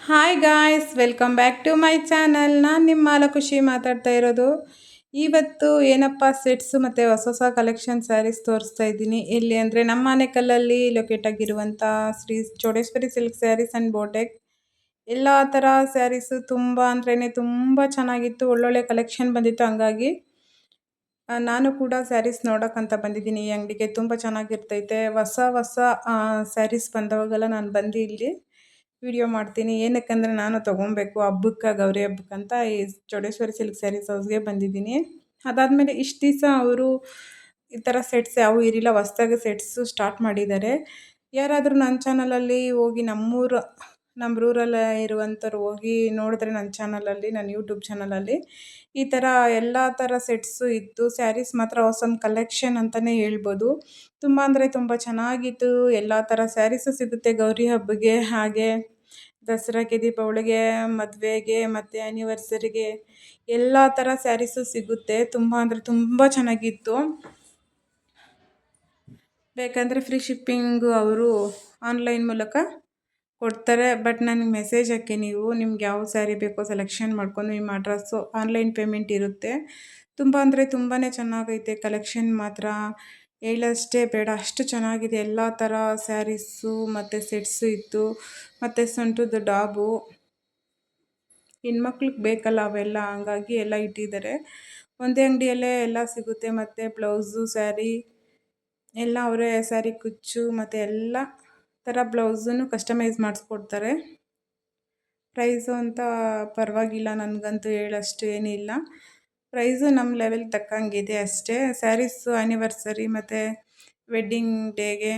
Hi guys, welcome back to my channel. ನಾನು ನಿಮ್ಮ ಮಾಲಖುಷಿ ಮಾತಾಡ್ತಾ ಇರೋದು. ಇವತ್ತು ಏನಪ್ಪ ಸೆಟ್ಸು ಮತ್ತು ಹೊಸ ಹೊಸ ಕಲೆಕ್ಷನ್ ಸ್ಯಾರೀಸ್ ತೋರಿಸ್ತಾ ಇದ್ದೀನಿ. ಎಲ್ಲಿ ಅಂದರೆ ನಮ್ಮ ಆನೇಕಲ್ಲಲ್ಲಿ ಲೊಕೇಟ್ ಆಗಿರುವಂಥ ಶ್ರೀ ಚೌಡೇಶ್ವರಿ ಸಿಲ್ಕ್ ಸ್ಯಾರೀಸ್ ಆ್ಯಂಡ್ ಬೋಟೆಕ್. ಎಲ್ಲ ಥರ ಸ್ಯಾರೀಸು ತುಂಬ ಅಂದ್ರೇ ತುಂಬ ಚೆನ್ನಾಗಿತ್ತು. ಒಳ್ಳೊಳ್ಳೆ ಕಲೆಕ್ಷನ್ ಬಂದಿತ್ತು. ಹಂಗಾಗಿ ನಾನು ಕೂಡ ಸ್ಯಾರೀಸ್ ನೋಡೋಕ್ಕಂತ ಬಂದಿದ್ದೀನಿ ಈ ಅಂಗಡಿಗೆ. ತುಂಬ ಚೆನ್ನಾಗಿರ್ತೈತೆ. ಹೊಸ ಹೊಸ ಸ್ಯಾರೀಸ್ ಬಂದವಾಗೆಲ್ಲ ನಾನು ಬಂದು ಇಲ್ಲಿ ವಿಡಿಯೋ ಮಾಡ್ತೀನಿ. ಏನಕ್ಕಂದರೆ ನಾನು ತೊಗೊಬೇಕು ಹಬ್ಬಕ್ಕೆ, ಗೌರಿ ಹಬ್ಬಕ್ಕಂತ ಈ ಚೌಡೇಶ್ವರಿ ಸಿಲ್ಕ್ ಸ್ಯಾರೀಸ್ ಹೌಸ್ಗೆ ಬಂದಿದ್ದೀನಿ. ಅದಾದಮೇಲೆ ಇಷ್ಟು ದಿವಸ ಅವರು ಈ ಥರ ಸೆಟ್ಸ್ ಯಾವೂ ಇರಲಿಲ್ಲ. ಹೊಸ್ದಾಗಿ ಸೆಟ್ಸು ಸ್ಟಾರ್ಟ್ ಮಾಡಿದ್ದಾರೆ. ಯಾರಾದರೂ ನನ್ನ ಚಾನಲಲ್ಲಿ ಹೋಗಿ ನಮ್ಮ ರೂರಲ್ಲೇ ಇರುವಂಥವ್ರು ಹೋಗಿ ನೋಡಿದ್ರೆ ನನ್ನ ಚಾನಲಲ್ಲಿ, ನನ್ನ ಯೂಟ್ಯೂಬ್ ಚಾನಲಲ್ಲಿ ಈ ಥರ ಎಲ್ಲ ಥರ ಸೆಟ್ಸು ಇತ್ತು. ಸ್ಯಾರೀಸ್ ಮಾತ್ರ ಹೊಸಮ್ ಕಲೆಕ್ಷನ್ ಅಂತಲೇ ಹೇಳ್ಬೋದು. ತುಂಬ ಅಂದರೆ ತುಂಬ ಚೆನ್ನಾಗಿತ್ತು. ಎಲ್ಲ ಥರ ಸ್ಯಾರೀಸು ಸಿಗುತ್ತೆ ಗೌರಿ ಹಬ್ಬಕ್ಕೆ, ಹಾಗೆ ದಸರಾಗೆ, ದೀಪಾವಳಿಗೆ, ಮದುವೆಗೆ ಮತ್ತು ಆ್ಯನಿವರ್ಸರಿಗೆ ಎಲ್ಲ ಥರ ಸ್ಯಾರೀಸು ಸಿಗುತ್ತೆ. ತುಂಬ ಅಂದರೆ ತುಂಬ ಚೆನ್ನಾಗಿತ್ತು. ಬೇಕಂದರೆ ಫ್ರೀ ಶಿಪ್ಪಿಂಗು ಅವರು ಆನ್ಲೈನ್ ಮೂಲಕ ಕೊಡ್ತಾರೆ. ಬಟ್ ನನಗೆ ಮೆಸೇಜ್ ಹಾಕಿ ನೀವು ನಿಮ್ಗೆ ಯಾವ ಸ್ಯಾರಿ ಬೇಕೋ ಸೆಲೆಕ್ಷನ್ ಮಾಡ್ಕೊಂಡು ನಿಮ್ಮ ಅಡ್ರೆಸ್ಸು ಆನ್ಲೈನ್ ಪೇಮೆಂಟ್ ಇರುತ್ತೆ. ತುಂಬ ಅಂದರೆ ತುಂಬಾ ಚೆನ್ನಾಗೈತೆ ಕಲೆಕ್ಷನ್ ಮಾತ್ರ. ಹೇಳಷ್ಟೇ ಬೇಡ, ಅಷ್ಟು ಚೆನ್ನಾಗಿದೆ. ಎಲ್ಲ ಥರ ಸ್ಯಾರೀಸು ಮತ್ತು ಸೆಟ್ಸು ಇತ್ತು. ಮತ್ತು ಸೊಂಟದ ಡಾಬು ಹೆಣ್ಮಕ್ಳಿಗೆ ಬೇಕಲ್ಲ ಅವೆಲ್ಲ, ಹಂಗಾಗಿ ಎಲ್ಲ ಇಟ್ಟಿದ್ದಾರೆ. ಒಂದೇ ಅಂಗಡಿಯಲ್ಲೇ ಎಲ್ಲ ಸಿಗುತ್ತೆ. ಮತ್ತು ಬ್ಲೌಸು, ಸ್ಯಾರಿ ಎಲ್ಲ ಅವರೇ, ಸ್ಯಾರಿ ಕುಚ್ಚು ಮತ್ತು ಎಲ್ಲ ಥರ ಬ್ಲೌಸನ್ನು ಕಸ್ಟಮೈಸ್ ಮಾಡಿಸ್ಕೊಡ್ತಾರೆ. ಪ್ರೈಸು ಅಂತ ಪರವಾಗಿಲ್ಲ, ನನಗಂತೂ ಹೇಳೋಷ್ಟು ಏನಿಲ್ಲ. ಪ್ರೈಸು ನಮ್ಮ ಲೆವೆಲ್ ತಕ್ಕಂಗಿದೆ ಅಷ್ಟೇ. ಸ್ಯಾರೀಸು ಆ್ಯನಿವರ್ಸರಿ ಮತ್ತು ವೆಡ್ಡಿಂಗ್ ಡೇಗೆ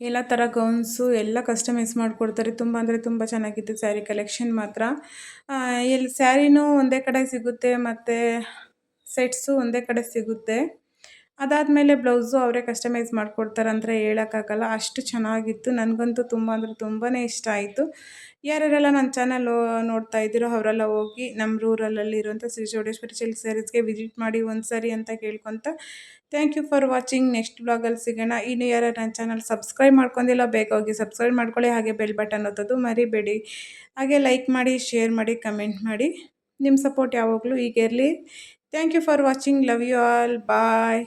ಎಲ್ಲ ಥರ ಗೌನ್ಸು ಎಲ್ಲ ಕಸ್ಟಮೈಸ್ ಮಾಡಿಕೊಡ್ತಾರೆ. ತುಂಬ ಅಂದರೆ ತುಂಬ ಚೆನ್ನಾಗಿತ್ತು ಸ್ಯಾರಿ ಕಲೆಕ್ಷನ್ ಮಾತ್ರ. ಇಲ್ಲಿ ಸ್ಯಾರಿನೂ ಒಂದೇ ಕಡೆ ಸಿಗುತ್ತೆ ಮತ್ತು ಸೆಟ್ಸು ಒಂದೇ ಕಡೆ ಸಿಗುತ್ತೆ. ಅದಾದಮೇಲೆ ಬ್ಲೌಸು ಅವರೇ ಕಸ್ಟಮೈಸ್ ಮಾಡಿಕೊಡ್ತಾರೆ ಅಂದರೆ ಹೇಳೋಕ್ಕಾಗಲ್ಲ, ಅಷ್ಟು ಚೆನ್ನಾಗಿತ್ತು. ನನಗಂತೂ ತುಂಬ ಅಂದರೆ ತುಂಬಾ ಇಷ್ಟ ಆಯಿತು. ಯಾರ್ಯಾರೆಲ್ಲ ನನ್ನ ಚಾನಲ್ ನೋಡ್ತಾ ಇದ್ದೀರೋ ಅವರೆಲ್ಲ ಹೋಗಿ ನಮ್ಮ ರೂರಲ್ಲಿರುವಂಥ ಶ್ರೀ ಚೌಡೇಶ್ವರಿ ಸಿಲ್ಕ್ ಸ್ಯಾರೀಸ್ಗೆ ವಿಸಿಟ್ ಮಾಡಿ ಒಂದು ಸಾರಿ ಅಂತ ಕೇಳ್ಕೊತ, thank you for watching. Next ಬ್ಲಾಗಲ್ಲಿ ಸಿಗೋಣ. ಇನ್ನು ಯಾರು ನನ್ನ ಚಾನಲ್ ಸಬ್ಸ್ಕ್ರೈಬ್ ಮಾಡ್ಕೊಂಡಿಲ್ಲ ಬೇಗ ಹೋಗಿ ಸಬ್ಸ್ಕ್ರೈಬ್ ಮಾಡ್ಕೊಳ್ಳಿ. ಹಾಗೆ ಬೆಲ್ ಬಟನ್ ಒತ್ತೋದು ಮರಿಬೇಡಿ. ಹಾಗೆ ಲೈಕ್ ಮಾಡಿ, ಶೇರ್ ಮಾಡಿ, ಕಮೆಂಟ್ ಮಾಡಿ. ನಿಮ್ಮ ಸಪೋರ್ಟ್ ಯಾವಾಗಲೂ ಹೀಗೆ ಇರಲಿ. Thank you for watching. Love you all. Bye.